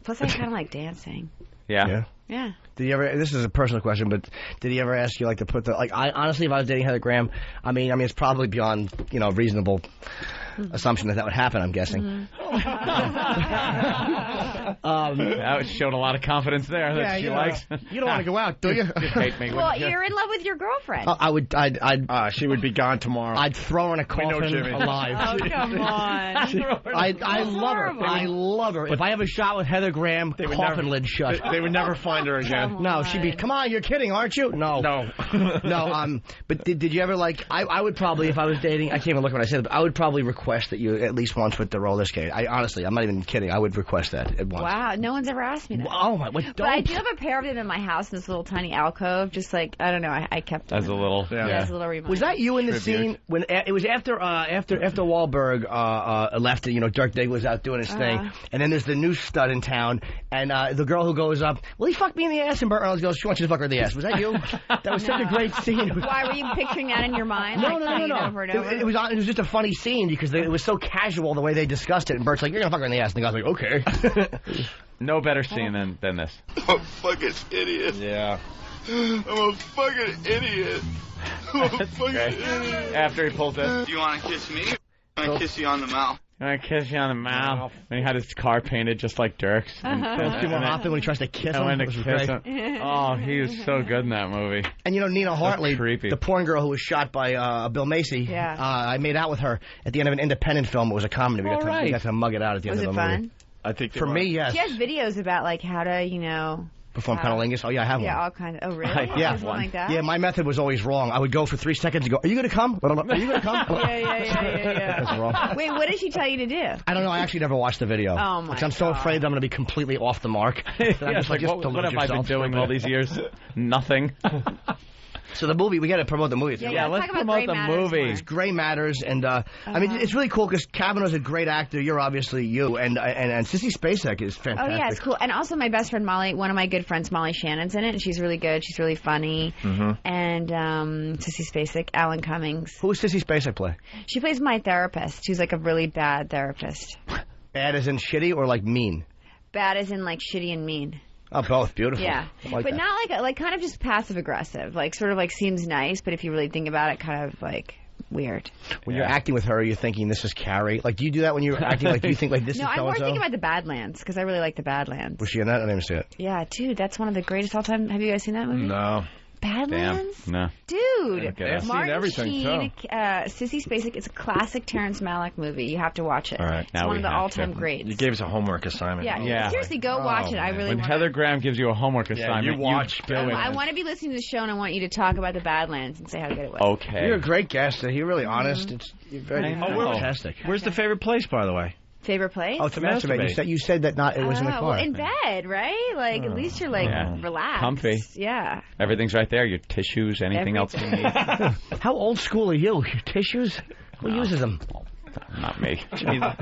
D: Plus, I kind of like dancing.
B: Yeah.
D: Yeah.
C: Did he ever? This is a personal question, but did he ever ask you like to put the like? I honestly, if I was dating Heather Graham, I mean, it's probably beyond reasonable assumption that would happen. I'm guessing.
B: That showed a lot of confidence there that she likes.
C: You don't want to go out, do you?
B: You hate me.
D: Well,
B: wouldn't you?
D: you're in love with your girlfriend.
C: I'd
A: She would be gone tomorrow.
C: I'd throw her in a coffin
A: Jimmy.
C: alive.
D: Oh come on!
C: I love her.
D: horrible.
C: I love her. If I have a shot with Heather Graham,
A: would
C: coffin
A: never-
C: lid shut.
A: They would never find her again.
C: No, she'd be. Come on, you're kidding, aren't you? No,
A: No.
C: no. But did you ever like? I would probably, if I was dating, I can't even look what I said, but I would probably request that you at least once with the roller skate. Honestly, I'm not even kidding. I would request that at once.
D: Wow, no one's ever asked me that.
C: Oh my! What?
D: But I do have a pair of them in my house in this little tiny alcove. Just like I don't know, I kept them.
B: As a little.
A: Yeah.
D: Yeah, as a little reminder.
C: Was that you in the
B: Tribute.
C: scene when it was after Wahlberg left? Dirk Diggler was out doing his thing, and then there's the new stud in town, and the girl who goes up, "Will he fuck me in the ass?" And Burt Reynolds goes, "She wants you to fuck her in the ass." Was that you? That was such a great scene.
D: Why were you picturing that in your mind?
C: No,
D: like,
C: no, no,
D: playing
C: no,
D: it
C: no.
D: Over and over?
C: It was just a funny scene because it was so casual the way they discussed it. And Bert's like, "You're gonna fuck her in the ass," and the guy's like, "Okay."
B: No better scene than this.
G: I'm a fucking idiot.
A: Yeah.
G: I'm a fucking idiot. I'm a fucking idiot.
B: After he pulls it.
G: Do you want to kiss me? I want to kiss you on the mouth.
B: I'm gonna kiss you on the mouth. And he had his car painted just like Dirk's. And
C: Stephen Hoffman when he tries to kiss
B: I
C: him.
B: went to
C: It was
B: kiss
C: great.
B: him. Oh, he was so good in that movie.
C: And Nina Hartley,
B: creepy.
C: the porn girl who was shot by Bill Macy.
D: Yeah.
C: I made out with her at the end of an independent film. It was a comedy. We got to mug it out at the
D: Was
C: end
D: it
C: of the movie.
D: fun?
A: I think
C: For me, yes.
D: She has videos about like how to,
C: Perform cunnilingus. Oh yeah, I have
D: yeah,
C: one.
D: all kinds of. Oh really?
C: Yeah.
D: There's one like that.
C: Yeah, my method was always wrong. I would go for 3 seconds and go, "Are you going to come? Are you going to come?"
D: Yeah.
C: That's wrong.
D: Wait, what did she tell you to do?
C: I don't know. I actually never watched the video.
D: Oh, my
C: Because I'm so
D: God.
C: afraid that I'm going to be completely off the mark. That I'm
B: Yeah,
C: just like,
B: what
C: delude
B: have I been
C: yourself for a
B: doing all
C: minute.
B: these years? Nothing.
C: So the movie, we got to promote the movie.
D: Yeah,
B: let's
D: talk about
B: promote
D: Gray
B: the
D: Matters
B: movie.
D: more.
C: It's Gray Matters, and I mean, it's really cool because Kavanaugh's a great actor. You're obviously you, and Sissy Spacek is
D: Oh
C: fantastic.
D: yeah, it's cool. And also my best friend Molly, one of my good friends, Molly Shannon's in it, and she's really good. She's really funny. And Sissy Spacek, Alan Cummings.
C: Who does Sissy Spacek play?
D: She plays my therapist. She's like a really bad therapist.
C: Bad as in shitty or like mean?
D: Bad as in like shitty and mean.
C: Oh, both. Beautiful.
D: Yeah,
C: I like
D: but
C: that.
D: not like kind of just passive aggressive. Like sort of like seems nice, but if you really think about it, kind of like weird.
C: When you're acting with her, you're thinking this is Carrie. Like, do you do that when you're acting? Like, do you think like this
D: No,
C: is
D: I'm
C: so
D: more
C: and so?
D: thinking about the Badlands because I really like the Badlands.
C: Was she in that? I didn't even see it.
D: Yeah, dude, that's one of the greatest all time. Have you guys seen that movie?
A: No.
D: Badlands?
B: No.
D: Dude,
B: Okay. I've
A: seen
D: Martin
A: everything,
D: Sheen, Sissy Spacek. It's a classic Terrence Malick movie. You have to watch it.
A: All right.
D: It's
B: Now
D: one
B: we
D: of the
B: have
D: all-time
B: to.
D: greats.
A: You gave us a homework assignment.
D: Yeah,
B: Yeah.
D: seriously, go watch it. I
A: man.
D: really
B: When
D: want
B: Heather Graham gives you a homework assignment,
A: you watch
B: do it.
D: I want to be listening to the show, and I want you to talk about the Badlands and say how good it was.
B: Okay.
C: You're a great guest. You're really honest. You're very
B: I know.
C: fantastic.
A: Where's the favorite place, by the way?
D: Favorite place?
C: Oh, to masturbate. You said that not. It was in the car.
D: Well, in bed, right? Like, at least you're, like,
B: Yeah.
D: relaxed.
B: Comfy.
D: Yeah.
B: Everything's right there. Your tissues, anything else you need.
C: How old school are you? Your tissues? Who uses them?
B: Not me.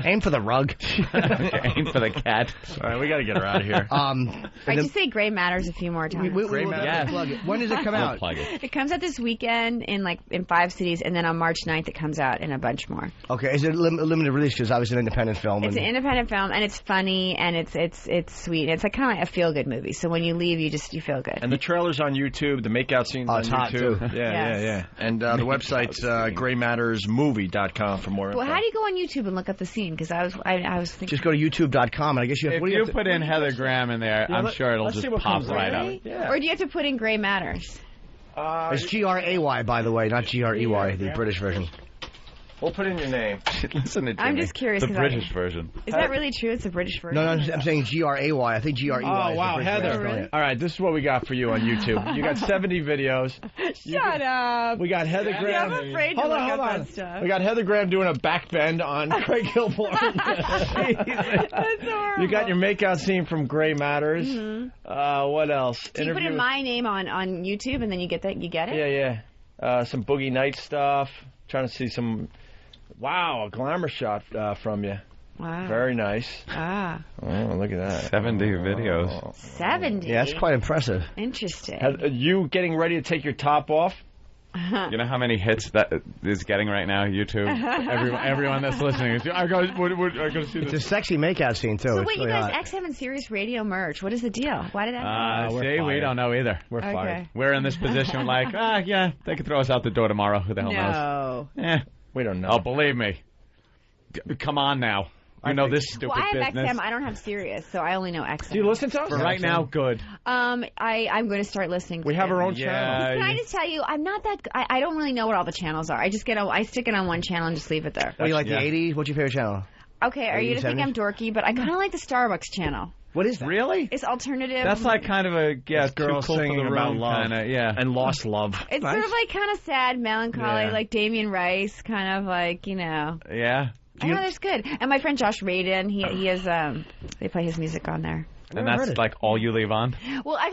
C: Aim for the rug.
B: Aim for the cat.
A: All right, we got to get her out of here.
D: I just say Gray Matters a few more times.
C: Gray Matters. Plug it. When does it come out?
B: Plug it.
D: It comes out this weekend in 5 cities, and then on March 9th it comes out in a bunch more.
C: Okay, is it a limited release? Because obviously an independent film.
D: It's an independent film, and it's funny, and it's sweet. It's like kind of like a feel-good movie. So when you leave, you feel good.
A: And the trailer's on YouTube. The makeout scene's on
C: it's hot,
A: YouTube.
C: too.
A: Yeah. And the website's graymattersmovie.com for more info.
D: Well, how do you go on YouTube and look up the scene? Because I was thinking.
C: Just go to youtube.com, and I guess you have.
B: If you put in Heather Graham in there, I'm sure it'll just pop right up.
A: Yeah.
D: Or do you have to put in Gray Matters?
C: It's Gray, by the way, not Grey, the British version.
A: We'll put in your name.
B: Listen to Jimmy.
D: I'm just curious.
B: The British version.
D: Is that really true? It's the British version?
C: No, I'm saying Gray. I think Grey.
A: Oh, wow, Heather.
D: Really?
A: All right, this is what we got for you on YouTube. You got 70 videos.
D: Shut up.
A: We got Heather Graham.
D: I'm afraid to look up that stuff.
A: We got Heather Graham doing a back bend on Craig Gilmore.
D: That's horrible.
A: You got your makeout scene from Gray Matters. What else?
D: So you put in my name on YouTube, and then you get that. You get it?
A: Yeah. Some Boogie Nights stuff. Trying to see some. Wow, a glamour shot from you.
D: Wow.
A: Very nice.
D: Ah.
A: Oh, look at that.
B: 70 videos.
D: 70?
C: Yeah, that's quite impressive.
D: Interesting.
A: You getting ready to take your top off?
B: You know how many hits that is getting right now, YouTube? Everyone that's listening is, I gotta see this.
C: It's a sexy makeout scene, too.
D: So
C: It's
D: wait, you
C: really
D: guys,
C: hot.
D: XM and Sirius Radio merge. What is the deal? Why did that happen?
B: We don't know either.
A: We're fired.
B: We're in this position like, yeah, they could throw us out the door tomorrow. Who the hell knows?
D: No.
A: We don't know.
B: Oh, believe me. Come on now. You know this stupid
D: Well, I have
B: business.
D: XM. I don't have Sirius, so I only know XM.
A: Do you listen to us?
B: For right now, good.
D: I'm going to start listening.
A: We have our own
B: Yeah.
A: channel.
D: Can I just tell you, I'm not that. I don't really know what all the channels are. I stick it on one channel and just leave it there.
C: What do you like, the 80s? What's your favorite channel?
D: Okay, are you gonna think
C: 70s?
D: I'm dorky? But I kind of like the Starbucks channel.
C: What is that?
B: Really?
D: It's alternative.
B: That's like kind of a
A: It's girls
B: too cool
A: singing
B: for the
A: about
B: room
A: love.
B: kinda, yeah.
A: And lost love.
D: It's sort of like kind of sad, melancholy,
A: Yeah.
D: like Damien Rice, kind of like
B: Yeah.
D: I know it's good. And my friend Josh Radin, he has they play his music on there.
B: And that's like all you leave on?
D: Well, I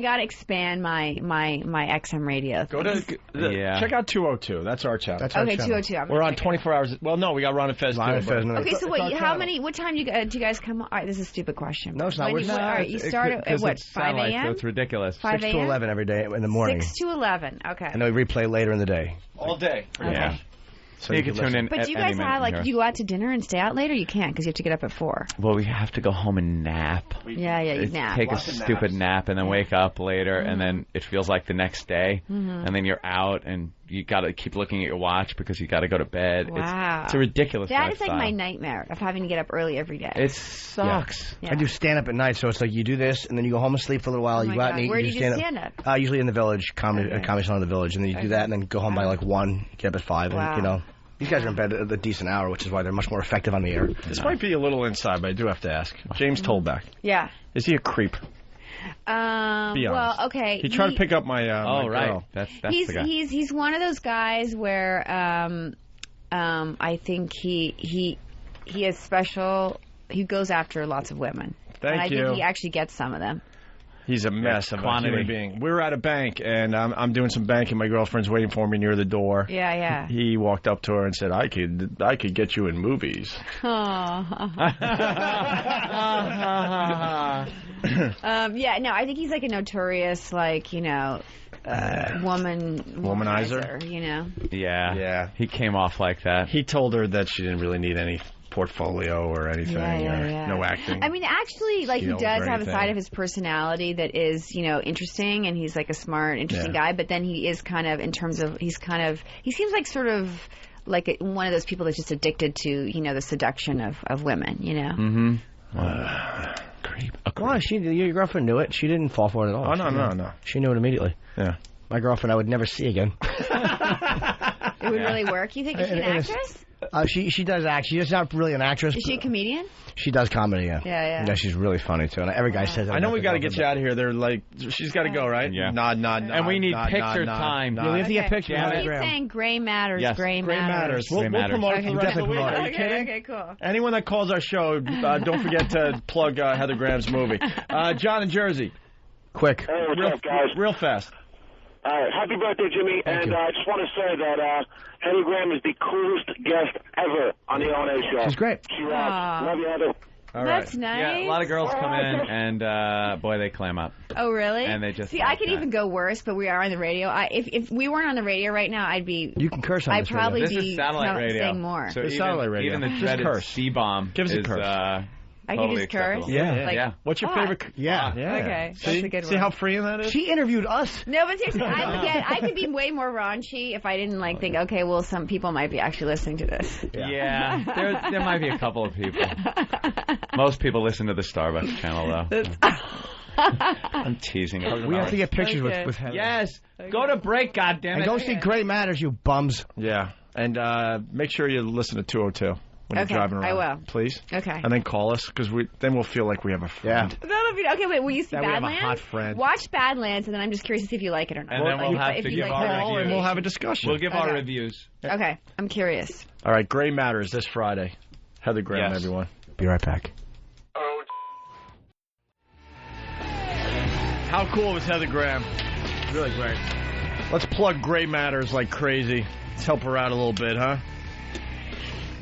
D: got to expand my XM radio.
A: Go to check out 202. That's our channel.
C: That's our
D: Okay,
C: channel.
D: 202.
A: We're on 24 hours. Well, no, we got Ron and Fez too.
C: Ron and Fez, no.
D: Okay, so
A: It's
D: wait,
A: our
D: how
A: channel.
D: many? What time do you guys come on? All right, this is a stupid question.
C: No, it's not.
D: When
C: We're
D: all right, you start at
B: 'cause
D: what?
B: it's
D: 5
B: satellite,
D: a.m.
B: so it's ridiculous.
D: 5
C: 6 to
D: a.m.
C: 11 every day in the morning.
D: 6 to 11. Okay.
C: And then we replay later in the day.
A: All day.
B: Yeah.
C: So
B: you can tune in.
D: But
B: at
D: do you
B: any
D: guys
B: minute
D: have
B: here.
D: do you go out to dinner and stay out later? You can't because you have to get up at 4.
B: Well, we have to go home and nap.
D: Yeah, you nap.
B: Take a
A: Lots of
B: stupid
A: naps.
B: nap and then wake up later, and then it feels like the next day, and then you're out and you got to keep looking at your watch because you got to go to bed.
D: Wow.
B: It's a ridiculous
D: That is like
B: lifestyle.
D: my nightmare of having to get up early every day.
B: It sucks.
D: Yeah.
C: I do stand-up at night, so it's like you do this, and then you go home and sleep for a little while.
D: Oh
C: you
D: my
C: go out
D: God.
C: and eat.
D: Where do you do
C: stand-up?
D: stand-up?
C: Usually in the Village, comedy
D: Okay.
C: salon in the Village, and then you do that, and then go home by like 1, get up at 5,
D: Wow.
C: and these guys are in bed at a decent hour, which is why they're much more effective on the air.
A: This might be a little inside, but I do have to ask. James Tolbeck.
D: Yeah.
A: Is he a creep? Be
D: Well,
A: honest.
D: okay.
A: He tried to pick up my my
B: Right.
A: girl.
B: That's
D: He's
B: the guy.
D: he's one of those guys where I think he is special. He goes after lots of women.
A: Thank
D: and I
A: you.
D: think he actually gets some of them.
A: He's a mess of a
B: quantity.
A: human being. We were at a bank, and I'm doing some banking. My girlfriend's waiting for me near the door.
D: Yeah.
A: He walked up to her and said, "I could get you in movies."
D: Yeah, no, I think he's like a notorious, womanizer.
B: Yeah.
A: Yeah.
B: He came off like that.
A: He told her that she didn't really need any portfolio or anything,
D: Yeah.
A: no acting.
D: I mean, actually, he
A: skills
D: does
A: or
D: have a
A: anything.
D: side of his personality that is, interesting, and he's like a smart, interesting guy. But then he is kind of, in terms of, he seems like sort of like one of those people that's just addicted to, the seduction of women,
B: Mm-hmm. Creep.
C: Why? Your girlfriend knew it. She didn't fall for it at all.
A: Oh, no.
C: She knew it immediately.
A: Yeah.
C: My girlfriend I would never see again.
D: It would really work. You think she's an actress?
C: She does act. She's not really an actress.
D: Is she a comedian?
C: She does comedy, yeah.
D: Yeah.
C: Yeah, she's really funny, too. And every guy says that.
A: I know we got to get you out of here. They're like, she's got to go, right?
B: Yeah.
A: Nod.
B: And we need picture time.
C: Yeah, we have to get pictures.
B: Damn
C: on
B: it.
D: Keep
C: Instagram.
D: saying gray matters,
B: Yes.
D: gray
A: Great
D: matters.
A: matters. We'll
B: matters.
A: promote it for the rest of the week. Are you kidding?
D: Okay, cool.
A: Anyone that calls our show, don't forget to plug Heather Graham's movie. John in Jersey.
C: Quick.
F: Hey, what's up, guys?
A: Real fast.
H: All right. Happy birthday, Jimmy. And I just want to say that Heather Graham is the coolest guest ever on the O&A show.
C: She's great.
H: She rocks. Love you, Heather.
A: All right.
D: That's nice.
B: Yeah, a lot of girls come in, and boy, they clam up.
D: Oh, really?
B: And they just
D: see.
B: like
D: I could
B: that.
D: even go worse, but we are on the radio. If we weren't on the radio right now, I'd be.
C: You can curse on
D: I'd
C: this
D: probably
B: This
D: be
B: is satellite radio.
D: saying more.
B: So
C: It's
B: even,
C: satellite radio.
B: even the
C: Just
B: dreaded
C: curse.
B: C-bomb
C: Give us a
B: is
C: curse.
D: I can
B: totally
D: just curse.
B: acceptable.
C: Yeah.
D: Like,
B: Yeah.
A: What's your favorite?
C: Yeah.
A: Yeah.
D: Okay,
A: See,
D: that's a good
A: see
D: one.
A: how freeing that is?
C: She interviewed us.
D: No, but seriously, I could be way more raunchy if I didn't think, okay, well, some people might be actually listening to this.
B: Yeah, there might be a couple of people. Most people listen to the Starbucks channel, though. I'm teasing her.
C: We have to get pictures
D: Okay.
C: with Heather.
B: Yes, go to break, goddammit.
C: And go see Great Matters, you bums.
A: Yeah. And make sure you listen to 202 when
D: Okay,
A: you're driving around.
D: I will.
A: Please.
D: Okay.
A: And then call us, because then we'll feel like we have a friend.
D: That'll be okay. Wait, will you see
C: That we have a
D: Badlands?
C: hot friend.
D: Watch Badlands, and then I'm just curious to see if you like it or not.
B: And then we'll have
D: if
B: to
D: you
B: give
D: like
B: our
D: it.
A: Call and
B: reviews.
A: we'll have a discussion.
B: We'll give our
D: Okay.
B: reviews.
D: Okay, I'm curious.
A: All right, Gray Matters this Friday. Heather Graham,
B: Yes.
A: everyone.
C: Be right back.
A: How cool was Heather Graham? Really great. Let's plug Gray Matters like crazy. Let's help her out a little bit, huh?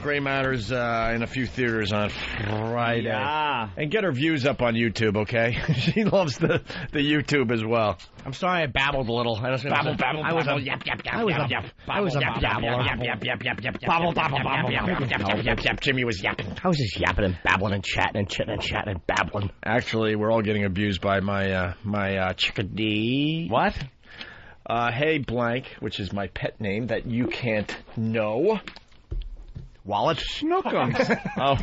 A: Gray Matters in a few theaters on Friday.
B: Yeah.
A: And get her views up on YouTube, okay? She loves the YouTube as well.
C: I'm sorry I babbled a little. I was
A: Babble, babble,
C: I was
A: babble.
C: a yap, yap, yap, I was a babbler.
A: Babble, babble, babble, yap. Jimmy was yapping.
C: I was just yapping and babbling and chatting and chitting and chatting and babbling.
A: Actually, we're all getting abused by my chickadee.
B: What?
A: Hey Blank, which is my pet name that you can't know.
C: Wallet?
B: Schnookums. Oh.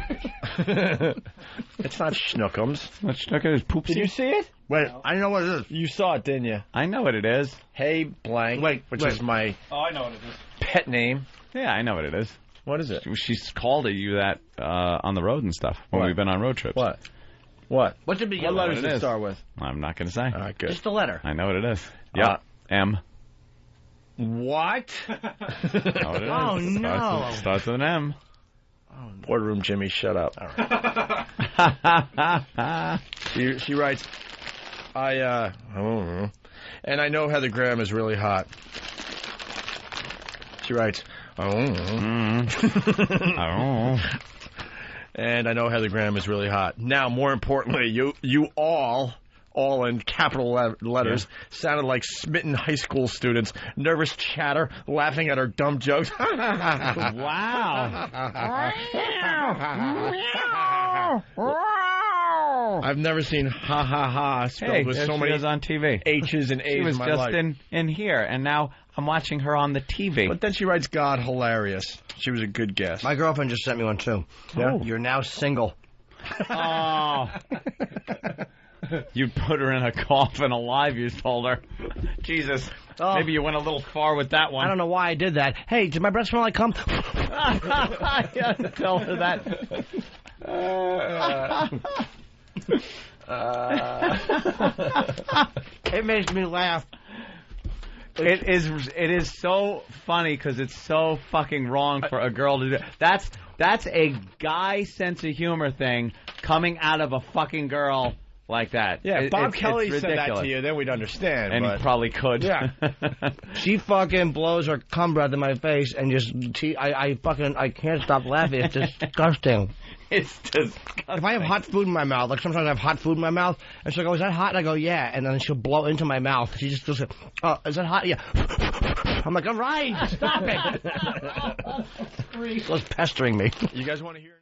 A: It's not Schnookums.
B: What Schnookums is poopsie?
A: Did you see it?
C: Wait, I didn't know what it is.
A: You saw it, didn't you?
B: I know what it is.
A: Hey Blank, which is my
E: I know what it is.
A: pet name.
B: Yeah, I know what it is.
A: What is it?
B: She's called you that on the road and stuff when
A: What?
B: we've been on road trips.
A: What? What?
C: What's it
A: What
C: begin
A: letters
B: it
A: does it
B: is.
A: start with?
B: I'm not going to say.
A: All right, good.
C: Just the letter.
B: I know what it is. Yeah. M.
A: What?
B: Know what it is.
C: Oh, no.
B: Starts with an M.
A: Boardroom Jimmy, shut up. All right. She writes, I don't know. And I know Heather Graham is really hot. She writes, I don't know.
B: I don't know.
A: And I know Heather Graham is really hot. Now, more importantly, you all in capital letters, sounded like smitten high school students, nervous chatter, laughing at her dumb jokes.
B: Wow.
A: I've never seen ha ha ha spelled
B: Hey,
A: with
B: there
A: so
B: she
A: many
B: is on TV.
A: H's and A's
B: She was
A: in my
B: just
A: life.
B: in here, and now I'm watching her on the TV.
A: But then she writes, God, hilarious. She was a good guest.
C: My girlfriend just sent me one, too.
A: Yeah?
C: You're now single.
B: Oh. You put her in a coffin alive, you told her. Jesus.
C: Oh.
B: Maybe you went a little far with that one.
C: I don't know why I did that. Hey, did my breath smell like cum?
B: Yeah, tell her that.
C: It makes me laugh.
B: It is so funny because it's so fucking wrong for a girl to do. That's a guy sense of humor thing coming out of a fucking girl like that.
A: Yeah, if Bob Kelly
B: it's
A: said that
B: ridiculous.
A: to you, then we'd understand.
B: And
A: but
B: he probably could.
A: Yeah.
C: She fucking blows her cum breath in my face and just, I can't stop laughing. It's disgusting.
B: It's disgusting.
C: If I have hot food in my mouth, like sometimes I have hot food in my mouth, and she'll go, is that hot? And I go, yeah. And then she'll blow into my mouth. She just goes, oh, is that hot? Yeah. I'm like, all right, stop it. She was pestering me.
A: you guys want to hear?